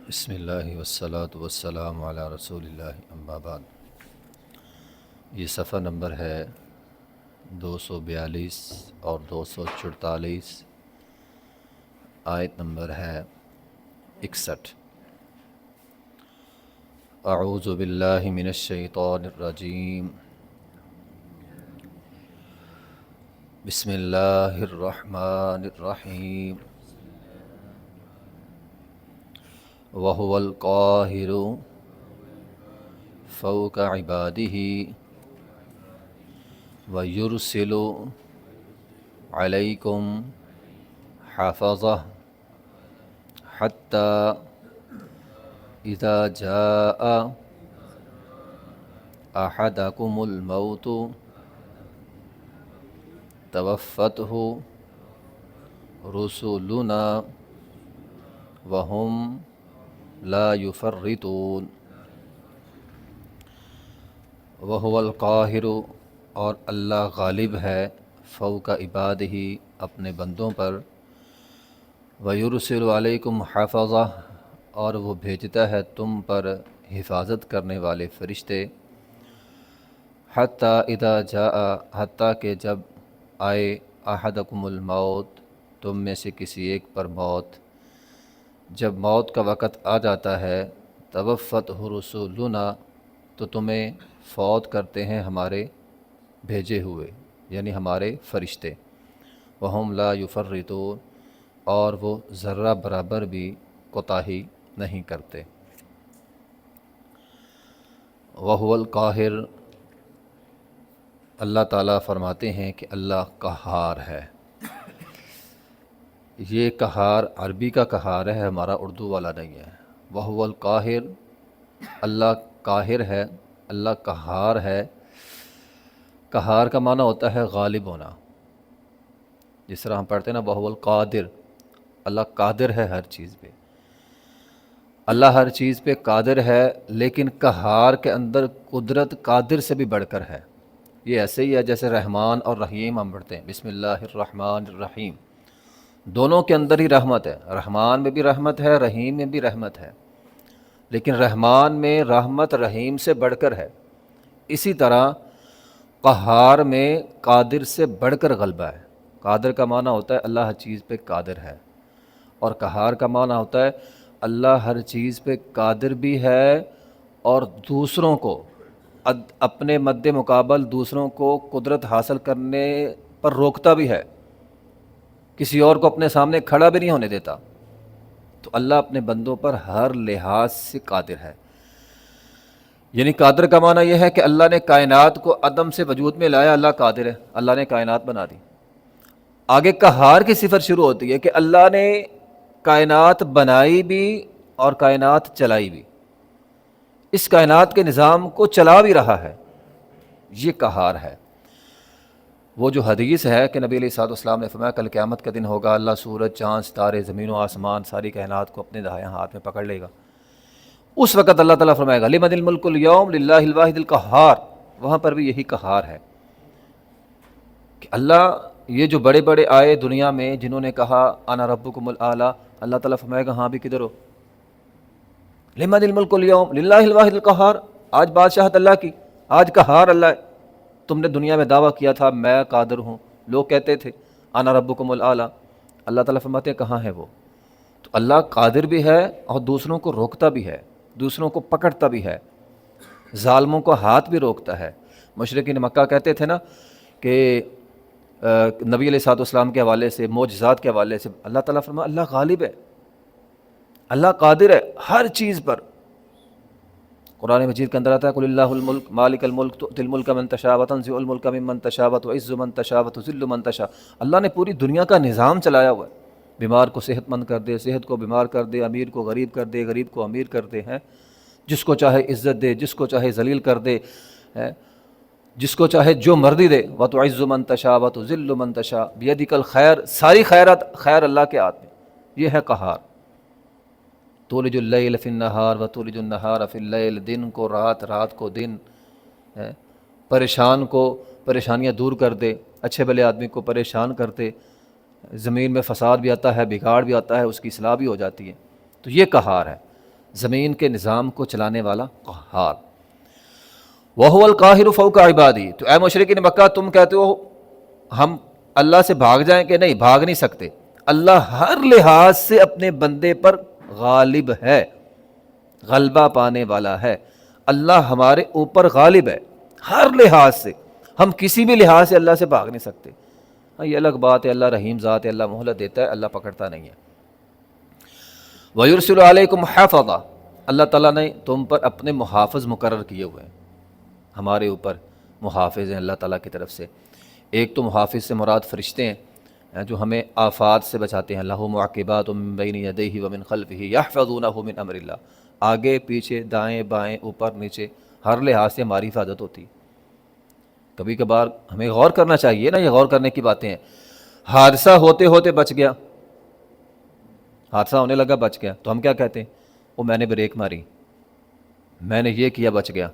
بسم اللہ والصلاة والسلام علی رسول اللہ اما بعد۔ یہ صفحہ نمبر ہے 242 اور 244، آیت نمبر ہے 61۔ اعوذ باللہ من الشیطان الرجیم، بسم اللہ الرحمن الرحیم۔ وَهُوَ الْقَاهِرُ فَوْقَ عِبَادِهِ وَيُرْسِلُ عَلَيْكُمْ حَفَظَةً حَتَّى إِذَا جَاءَ أَحَدَكُمُ الْمَوْتُ تَوَفَّتْهُ رُسُلُنَا وَهُمْ لا يفرطون۔ وَهُوَ الْقَاهِرُ، اور اللہ غالب ہے، فوق عبادہ، اپنے بندوں پر، وَيُرْسِلُ عَلَيْكُمْ حَفَظَةً، اور وہ بھیجتا ہے تم پر حفاظت کرنے والے فرشتے، حَتَّى إِذَا جَاءَ، حتیٰ کہ جب آئے، أَحَدَكُمُ الْمَوْتُ، تم میں سے کسی ایک پر موت، جب موت کا وقت آ جاتا ہے، توفته رسولنا، تو تمہیں فوت کرتے ہیں ہمارے بھیجے ہوئے، یعنی ہمارے فرشتے، وہم لا یفرطون، اور وہ ذرہ برابر بھی کوتاہی نہیں کرتے۔ وہو القاہر، اللہ تعالیٰ فرماتے ہیں کہ اللہ قہار ہے۔ یہ قہار عربی کا قہار ہے، ہمارا اردو والا نہیں ہے۔ وَهُوَ الْقَاهِرُ، اللہ قاہر ہے، اللہ قہار ہے۔ قہار کا معنی ہوتا ہے غالب ہونا، جس طرح ہم پڑھتے ہیں نا وَهُوَ الْقَادِرُ، اللہ قادر ہے ہر چیز پہ۔ اللہ ہر چیز پہ قادر ہے، لیکن قہار کے اندر قدرت قادر سے بھی بڑھ کر ہے۔ یہ ایسے ہی ہے جیسے رحمان اور رحیم ہم پڑھتے ہیں، بسم اللہ الرحمن الرحیم، دونوں کے اندر ہی رحمت ہے، رحمان میں بھی رحمت ہے، رحیم میں بھی رحمت ہے، لیکن رحمان میں رحمت رحیم سے بڑھ کر ہے۔ اسی طرح قہار میں قادر سے بڑھ کر غلبہ ہے۔ قادر کا معنی ہوتا ہے اللہ ہر چیز پہ قادر ہے، اور قہار کا معنی ہوتا ہے اللہ ہر چیز پہ قادر بھی ہے اور دوسروں کو اپنے مد مقابل دوسروں کو قدرت حاصل کرنے پر روکتا بھی ہے، کسی اور کو اپنے سامنے کھڑا بھی نہیں ہونے دیتا۔ تو اللہ اپنے بندوں پر ہر لحاظ سے قادر ہے۔ یعنی قادر کا معنی یہ ہے کہ اللہ نے کائنات کو عدم سے وجود میں لایا، اللہ قادر ہے، اللہ نے کائنات بنا دی۔ آگے قہار کی صفت شروع ہوتی ہے کہ اللہ نے کائنات بنائی بھی اور کائنات چلائی بھی، اس کائنات کے نظام کو چلا بھی رہا ہے، یہ قہار ہے۔ وہ جو حدیث ہے کہ نبی علیہ الصلوۃ والسلام نے فرمایا کل قیامت کا دن ہوگا، اللہ سورج، چاند، ستارے، زمین و آسمان، ساری کائنات کو اپنے دائیں ہاتھ میں پکڑ لے گا۔ اس وقت اللہ تعالیٰ فرمائے گا لمن الملک اليوم للہ الواحد القہار، وہاں پر بھی یہی قہار ہے کہ اللہ، یہ جو بڑے بڑے آئے دنیا میں جنہوں نے کہا انا ربکم الاعلی، اللہ تعالیٰ فرمائے گا ہاں بھی کدھر ہو، لمن الملک اليوم للہ الواحد القہار، آج بادشاہت اللہ کی، آج قہار اللہ ہے۔ تم نے دنیا میں دعویٰ کیا تھا میں قادر ہوں، لوگ کہتے تھے انا ربکم الاعلی، اللہ تعالیٰ فرماتے ہیں کہاں ہے وہ۔ تو اللہ قادر بھی ہے اور دوسروں کو روکتا بھی ہے، دوسروں کو پکڑتا بھی ہے، ظالموں کو ہاتھ بھی روکتا ہے۔ مشرکین مکہ کہتے تھے نا کہ نبی علیہ الصلوۃ والسلام کے حوالے سے، معجزات کے حوالے سے، اللہ تعالیٰ فرمایا اللہ غالب ہے، اللہ قادر ہے ہر چیز پر۔ قرآن مجید کے اندر آتا ہے قل اللہ الملک مالک الملک تؤتی الملک من تشاء وتنزع الملک ممن تشاء وتعز من تشاء وتذل من تشاء۔ اللہ نے پوری دنیا کا نظام چلایا ہوا ہے، بیمار کو صحت مند کر دے، صحت کو بیمار کر دے، امیر کو غریب کر دے، غریب کو امیر کر دے، ہیں جس کو چاہے عزت دے، جس کو چاہے ذلیل کر دے، جس کو چاہے جو مرضی دے، وتعز من تشاء وتذل من تشاء بیدک الخیر، ساری خیرات خیر اللہ کے ہاتھ میں، یہ ہے قہار۔ تولج اللیل فی النہار وتولج النہار فی اللیل، دن کو رات، رات کو دن، پریشان کو پریشانیاں دور کر دے، اچھے بھلے آدمی کو پریشان کرتے، زمین میں فساد بھی آتا ہے، بگاڑ بھی آتا ہے، اس کی اصلاح بھی ہو جاتی ہے۔ تو یہ قہار ہے۔ زمین کے نظام کو چلانے والا قہار۔ وَهُوَ الْقَاهِرُ فَوْقَ عِبَادِهِ۔ تو اے مشرکین مکہ، تم کہتے ہو ہم اللہ سے بھاگ جائیں، کہ نہیں، بھاگ نہیں سکتے۔ اللہ ہر لحاظ سے اپنے بندے پر غالب ہے، غلبہ پانے والا ہے۔ اللہ ہمارے اوپر غالب ہے ہر لحاظ سے، ہم کسی بھی لحاظ سے اللہ سے بھاگ نہیں سکتے۔ ہاں، یہ الگ بات ہے، اللہ رحیم ذات ہے، اللہ مہلت دیتا ہے، اللہ پکڑتا نہیں ہے۔ وَيُرْسِلُ عَلَيْكُمْ حَفَظًا۔ اللہ تعالیٰ نے تم پر اپنے محافظ مقرر کیے ہوئے ہیں، ہمارے اوپر محافظ ہیں اللہ تعالیٰ کی طرف سے۔ ایک تو محافظ سے مراد فرشتے ہیں جو ہمیں آفات سے بچاتے ہیں، لَهُ مُعَقِّبَاتٌ مِّن بَيْنِ يَدَيْهِ وَمِن خَلْفِهِ يَحْفَظُونَهُ مِنْ أَمْرِ اللَّهِ۔ آگے پیچھے دائیں بائیں اوپر نیچے ہر لحاظ سے ہماری حفاظت ہوتی ہے۔ کبھی کبھار ہمیں غور کرنا چاہیے نا، یہ غور کرنے کی باتیں ہیں۔ حادثہ ہوتے ہوتے بچ گیا، حادثہ ہونے لگا بچ گیا، تو ہم کیا کہتے ہیں؟ وہ میں نے بریک ماری، میں نے یہ کیا، بچ گیا۔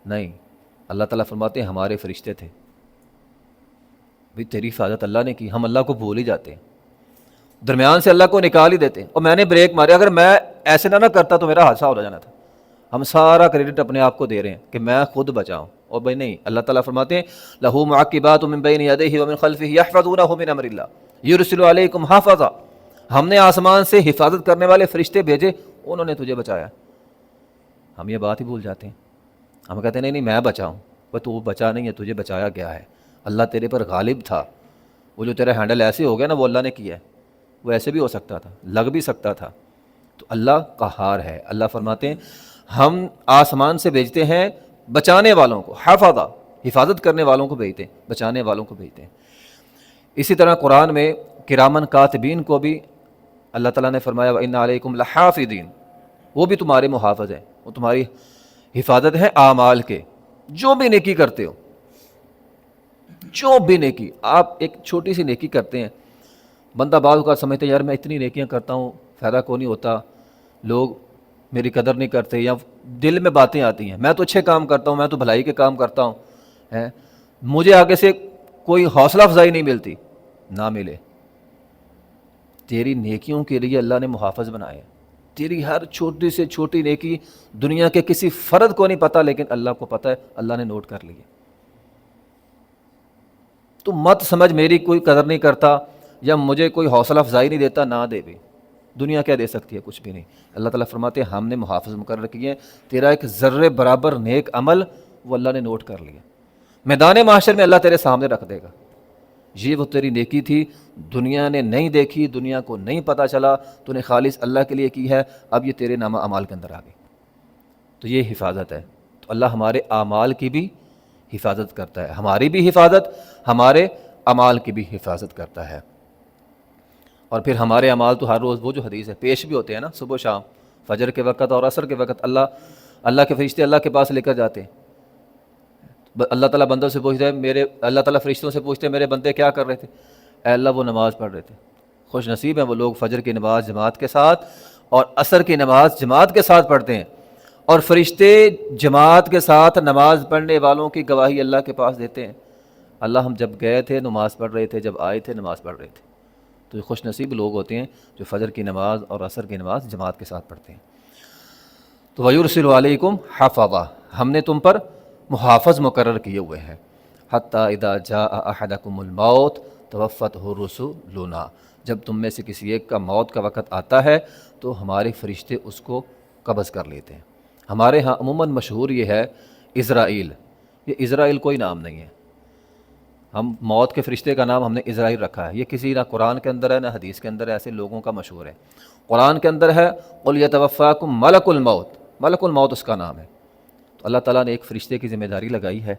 نہیں، اللہ تعالیٰ فرماتے ہیں ہمارے فرشتے تھے، بھی تیری حفاظت اللہ نے کی۔ ہم اللہ کو بھول ہی جاتے ہیں، درمیان سے اللہ کو نکال ہی دیتے ہیں، اور میں نے بریک مارے، اگر میں ایسے نہ کرتا تو میرا حادثہ ہو جانا تھا۔ ہم سارا کریڈٹ اپنے آپ کو دے رہے ہیں کہ میں خود بچاؤں، اور بھائی نہیں، اللہ تعالیٰ فرماتے ہیں لَهُ مُعَقِّبَاتٌ مِّن بَيْنِ يَدَيْهِ وَمِن خَلْفِهِ يَحْفَظُونَهُ مِنْ أَمْرِ اللَّهِ يُرْسِلُ عَلَيْكُمْ حَافِظًا۔ ہم نے آسمان سے حفاظت کرنے والے فرشتے بھیجے، انہوں نے تجھے بچایا۔ ہم یہ بات ہی بھول جاتے ہیں، ہم کہتے ہیں نہیں میں بچاؤں، پر تو بچا نہیں ہے، تجھے بچایا گیا ہے۔ اللہ تیرے پر غالب تھا، وہ جو تیرا ہینڈل ایسے ہو گیا نا، وہ اللہ نے کیا ہے، وہ ایسے بھی ہو سکتا تھا، لگ بھی سکتا تھا۔ تو اللہ قہار ہے۔ اللہ فرماتے ہیں ہم آسمان سے بھیجتے ہیں بچانے والوں کو، حفظہ، حفاظت کرنے والوں کو بھیجتے ہیں، بچانے والوں کو بھیجتے ہیں۔ اسی طرح قرآن میں کرامن کاتبین کو بھی اللہ تعالیٰ نے فرمایا وَإِنَّ عَلَيْكُمْ لَحَافِظِينَ، وہ بھی تمہارے محافظ ہیں، وہ تمہاری حفاظت ہے اعمال کے، جو بھی نیکی کرتے ہو، جو بھی نیکی۔ آپ ایک چھوٹی سی نیکی کرتے ہیں، بندہ بعض اوقات سمجھتے ہیں یار میں اتنی نیکیاں کرتا ہوں، فائدہ کو نہیں ہوتا، لوگ میری قدر نہیں کرتے، یا دل میں باتیں آتی ہیں میں تو اچھے کام کرتا ہوں، میں تو بھلائی کے کام کرتا ہوں، مجھے آگے سے کوئی حوصلہ افزائی نہیں ملتی۔ نہ ملے، تیری نیکیوں کے لیے اللہ نے محافظ بنائے، تیری ہر چھوٹی سے چھوٹی نیکی دنیا کے کسی فرد کو نہیں پتہ، لیکن اللہ کو پتہ ہے، اللہ نے نوٹ کر لیا۔ تو مت سمجھ میری کوئی قدر نہیں کرتا یا مجھے کوئی حوصلہ افزائی نہیں دیتا، نہ دے بھی، دنیا کیا دے سکتی ہے؟ کچھ بھی نہیں۔ اللہ تعالیٰ فرماتے ہیں ہم نے محافظ مقرر کیے ہیں، تیرا ایک ذرے برابر نیک عمل وہ اللہ نے نوٹ کر لیا، میدان محشر میں اللہ تیرے سامنے رکھ دے گا۔ یہ وہ تیری نیکی تھی، دنیا نے نہیں دیکھی، دنیا کو نہیں پتہ چلا، تو نے خالص اللہ کے لیے کی ہے، اب یہ تیرے نامہ اعمال کے اندر آ گئی۔ تو یہ حفاظت ہے۔ تو اللہ ہمارے اعمال کی بھی حفاظت کرتا ہے، ہماری بھی حفاظت، ہمارے اعمال کی بھی حفاظت کرتا ہے۔ اور پھر ہمارے اعمال تو ہر روز وہ جو حدیث ہے پیش بھی ہوتے ہیں نا، صبح و شام، فجر کے وقت اور عصر کے وقت اللہ کے فرشتے اللہ کے پاس لے کر جاتے ہیں۔ اللہ تعالیٰ بندوں سے پوچھتے ہیں، اللہ تعالیٰ فرشتوں سے پوچھتے ہیں میرے بندے کیا کر رہے تھے؟ اے اللہ وہ نماز پڑھ رہے تھے۔ خوش نصیب ہیں وہ لوگ فجر کی نماز جماعت کے ساتھ اور عصر کی نماز جماعت کے ساتھ پڑھتے ہیں، اور فرشتے جماعت کے ساتھ نماز پڑھنے والوں کی گواہی اللہ کے پاس دیتے ہیں، اللہ ہم جب گئے تھے نماز پڑھ رہے تھے، جب آئے تھے نماز پڑھ رہے تھے۔ تو یہ خوش نصیب لوگ ہوتے ہیں جو فجر کی نماز اور عصر کی نماز جماعت کے ساتھ پڑھتے ہیں۔ تو وَيُرْسِلُ عَلَيْكُمْ حَفَظًا، ہم نے تم پر محافظ مقرر کیے ہوئے ہیں۔ حَتَّى إِذَا جَاءَ أَحَدَكُمُ الْمَوْتُ تَوَفَّتْهُ رُسُلُنَا، جب تم میں سے کسی ایک کا موت کا وقت آتا ہے تو ہمارے فرشتے اس کو قبض کر لیتے ہیں۔ ہمارے ہاں عموماً مشہور یہ ہے اسرائیل، یہ اسرائیل کوئی نام نہیں ہے، ہم موت کے فرشتے کا نام ہم نے اسرائیل رکھا ہے، یہ کسی نہ قرآن کے اندر ہے نہ حدیث کے اندر ہے، ایسے لوگوں کا مشہور ہے۔ قرآن کے اندر ہے قُلْ يَتَوَفَّاكُمْ مَلَكُ الْمَوْتِ، ملک الموت اس کا نام ہے۔ تو اللہ تعالیٰ نے ایک فرشتے کی ذمہ داری لگائی ہے،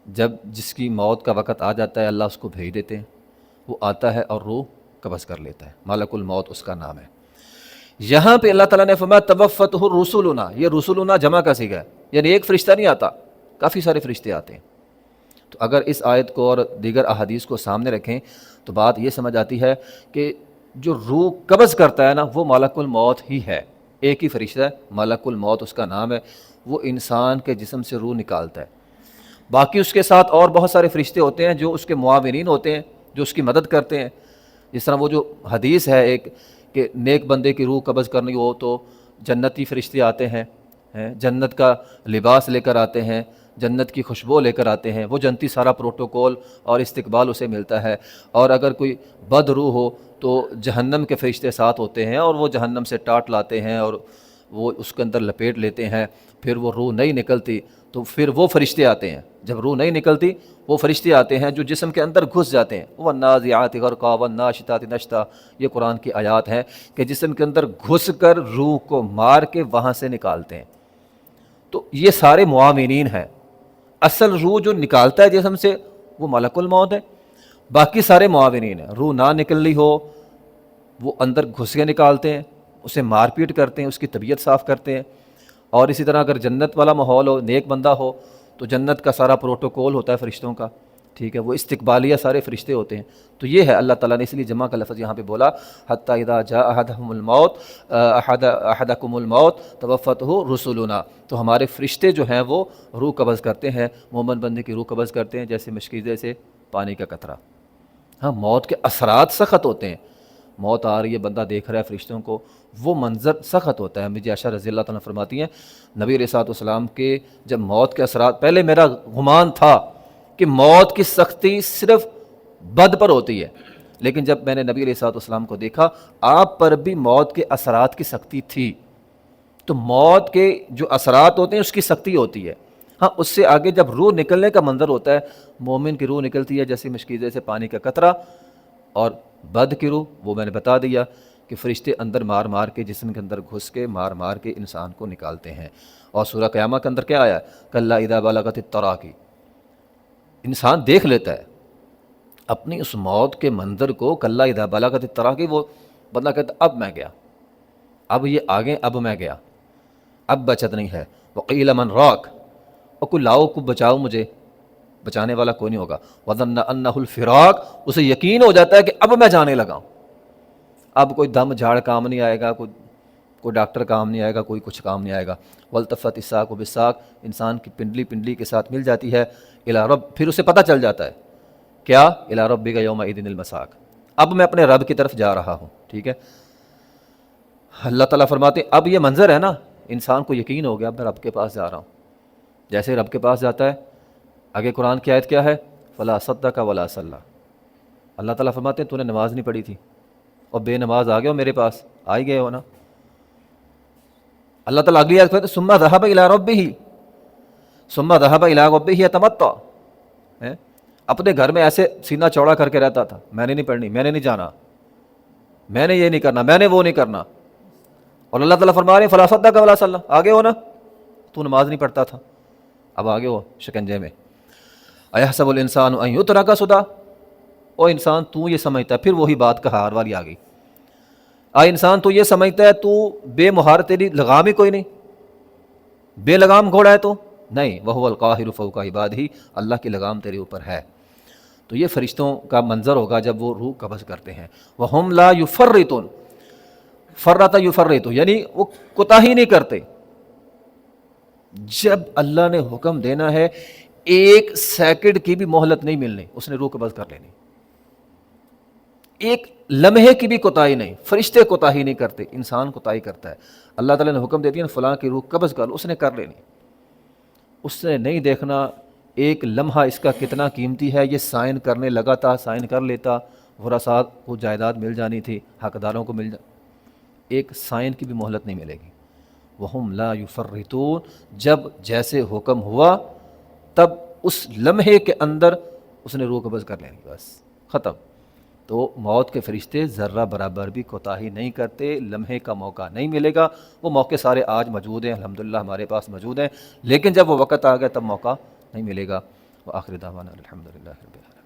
جب جس کی موت کا وقت آ جاتا ہے اللہ اس کو بھیج دیتے ہیں، وہ آتا ہے اور روح قبض کر لیتا ہے، ملک الموت اس کا نام ہے۔ یہاں پہ اللہ تعالیٰ نے فرمایا توفتہ رسولنا، یہ رسولنا جمع کا صیغہ ہے، یعنی ایک فرشتہ نہیں آتا، کافی سارے فرشتے آتے ہیں۔ تو اگر اس آیت کو اور دیگر احادیث کو سامنے رکھیں تو بات یہ سمجھ آتی ہے کہ جو روح قبض کرتا ہے نا وہ ملک الموت ہی ہے، ایک ہی فرشتہ ہے، ملک الموت اس کا نام ہے، وہ انسان کے جسم سے روح نکالتا ہے۔ باقی اس کے ساتھ اور بہت سارے فرشتے ہوتے ہیں جو اس کے معاونین ہوتے ہیں، جو اس کی مدد کرتے ہیں، جس طرح وہ جو حدیث ہے ایک کہ نیک بندے کی روح قبض کرنی ہو تو جنتی فرشتے آتے ہیں، جنت کا لباس لے کر آتے ہیں، جنت کی خوشبو لے کر آتے ہیں، وہ جنتی سارا پروٹوکول اور استقبال اسے ملتا ہے۔ اور اگر کوئی بد روح ہو تو جہنم کے فرشتے ساتھ ہوتے ہیں اور وہ جہنم سے ٹاٹ لاتے ہیں اور وہ اس کے اندر لپیٹ لیتے ہیں، پھر وہ روح نہیں نکلتی تو پھر وہ فرشتے آتے ہیں، جب روح نہیں نکلتی وہ فرشتے آتے ہیں جو جسم کے اندر گھس جاتے ہیں، وَالنَّازِعَاتِ غَرْقًا وَالنَّاشِطَاتِ نَشْطًا، یہ قرآن کی آیات ہیں کہ جسم کے اندر گھس کر روح کو مار کے وہاں سے نکالتے ہیں۔ تو یہ سارے معاونین ہیں۔ اصل روح جو نکالتا ہے جسم سے وہ ملک الموت ہے، باقی سارے معاونین ہیں۔ روح نہ نکلنی ہو وہ اندر گھس کے نکالتے ہیں، اسے مار پیٹ کرتے ہیں، اس کی طبیعت صاف کرتے ہیں۔ اور اسی طرح اگر جنت والا ماحول ہو، نیک بندہ ہو، تو جنت کا سارا پروٹوکول ہوتا ہے فرشتوں کا، ٹھیک ہے، وہ استقبالیہ سارے فرشتے ہوتے ہیں۔ تو یہ ہے اللہ تعالیٰ نے اس لیے جمع کا لفظ یہاں پہ بولا، حتیٰ اذا جاء احدهم الموت احدکم الموت توفته رسلنا، تو ہمارے فرشتے جو ہیں وہ روح قبض کرتے ہیں، مومن بندے کی روح قبض کرتے ہیں جیسے مشکیزے سے پانی کا قطرہ۔ ہاں، موت کے اثرات سخت ہوتے ہیں، موت آ رہی ہے، بندہ دیکھ رہا ہے فرشتوں کو، وہ منظر سخت ہوتا ہے۔ مجھے عائشہ رضی اللہ تعالیٰ فرماتی ہیں نبی علیہ الصلوۃ والسلام کے جب موت کے اثرات، پہلے میرا گمان تھا کہ موت کی سختی صرف بد پر ہوتی ہے، لیکن جب میں نے نبی علیہ الصلوۃ والسلام کو دیکھا آپ پر بھی موت کے اثرات کی سختی تھی۔ تو موت کے جو اثرات ہوتے ہیں اس کی سختی ہوتی ہے۔ ہاں، اس سے آگے جب روح نکلنے کا منظر ہوتا ہے، مومن کی روح نکلتی ہے جیسے مشکیزے سے پانی کا قطرہ، اور بد کی روح وہ میں نے بتا دیا کہ فرشتے اندر مار مار کے جسم کے اندر گھس کے مار مار کے انسان کو نکالتے ہیں۔ اور سورہ قیامہ کے اندر کیا آیا؟ کلا اذا بلغت التراقی، انسان دیکھ لیتا ہے اپنی اس موت کے منظر کو، کلا اذا بلغت التراقی، وہ بندہ کہتا اب میں گیا، اب یہ آگے، اب میں گیا، اب بچت نہیں ہے۔ وقیل من راق، اور کوئی لاؤ، کو بچاؤ، مجھے بچانے والا کوئی نہیں ہوگا۔ وظن انہ الفراق، اسے یقین ہو جاتا ہے کہ اب میں جانے لگا ہوں، اب کوئی دم جھاڑ کام نہیں آئے گا، کوئی ڈاکٹر کام نہیں آئے گا، کوئی کچھ کام نہیں آئے گا۔ والتفت الساق بالساق، انسان کی پنڈلی پنڈلی کے ساتھ مل جاتی ہے۔ الی رب، پھر اسے پتہ چل جاتا ہے کیا؟ الی ربک یومئذ المساق، اب میں اپنے رب کی طرف جا رہا ہوں، ٹھیک ہے۔ اللہ تعالیٰ فرماتے ہیں اب یہ منظر ہے نا، انسان کو یقین ہو گیا اب میں رب کے پاس جا رہا ہوں۔ جیسے رب کے پاس جاتا ہے، آگے قرآن کی آیت کیا ہے؟ فلا صدق ولا صلی، اللہ تعالیٰ فرماتے ہیں تو نے نماز نہیں پڑھی تھی اور بے نماز آ گئے ہو میرے پاس، آ ہی گئے ہو نا۔ اللہ تعالیٰ اگلی آیت فرماتے ہیں ثم ذهب الى ربه، ثم ذهب الى ربه يتمطى، اپنے گھر میں ایسے سینہ چوڑا کر کے رہتا تھا، میں نے نہیں پڑھنی، میں نے نہیں جانا، میں نے یہ نہیں کرنا، میں نے وہ نہیں کرنا۔ اور اللہ تعالیٰ فرما رہے ہیں فلا صدق ولا صلی، آگے ہو نا، تو نماز نہیں پڑھتا تھا، اب آگے ہو شکنجے میں۔ ایحسب الانسان ان یترک سدی، او انسان تو یہ سمجھتا ہے، پھر وہی بات کہار والی آ گئی، انسان تو یہ سمجھتا ہے تو بے مہار، تیری لگام ہی کوئی نہیں، بے لگام گھوڑا ہے تو نہیں، وہو القاہر فوق عبادہ، اللہ کی لگام تیرے اوپر ہے۔ تو یہ فرشتوں کا منظر ہوگا جب وہ روح قبض کرتے ہیں۔ وہم لا یفرطون، فرط یفرط یعنی وہ کوتاہی نہیں کرتے، جب اللہ نے حکم دینا ہے ایک سیکنڈ کی بھی مہلت نہیں ملنی، اس نے روح قبض کر لینی، ایک لمحے کی بھی کوتاہی نہیں۔ فرشتے کوتاہی نہیں کرتے، انسان کوتاہی کرتا ہے۔ اللہ تعالیٰ نے حکم دے دیا فلاں کی روح قبض کر لو، اس نے کر لینی، اس نے نہیں دیکھنا ایک لمحہ اس کا کتنا قیمتی ہے، یہ سائن کرنے لگا تھا، سائن کر لیتا، ورثاء کو جائیداد مل جانی تھی، حقداروں کو مل ایک سائن کی بھی مہلت نہیں ملے گی۔ وہم لا یفرطون، جب جیسے حکم ہوا تب اس لمحے کے اندر اس نے روح قبض کر لینی، بس ختم۔ تو موت کے فرشتے ذرہ برابر بھی کوتاہی نہیں کرتے، لمحے کا موقع نہیں ملے گا۔ وہ موقع سارے آج موجود ہیں، الحمدللہ ہمارے پاس موجود ہیں، لیکن جب وہ وقت آ گیا تب موقع نہیں ملے گا۔ وآخر دعوانا الحمدللہ رب العالمین۔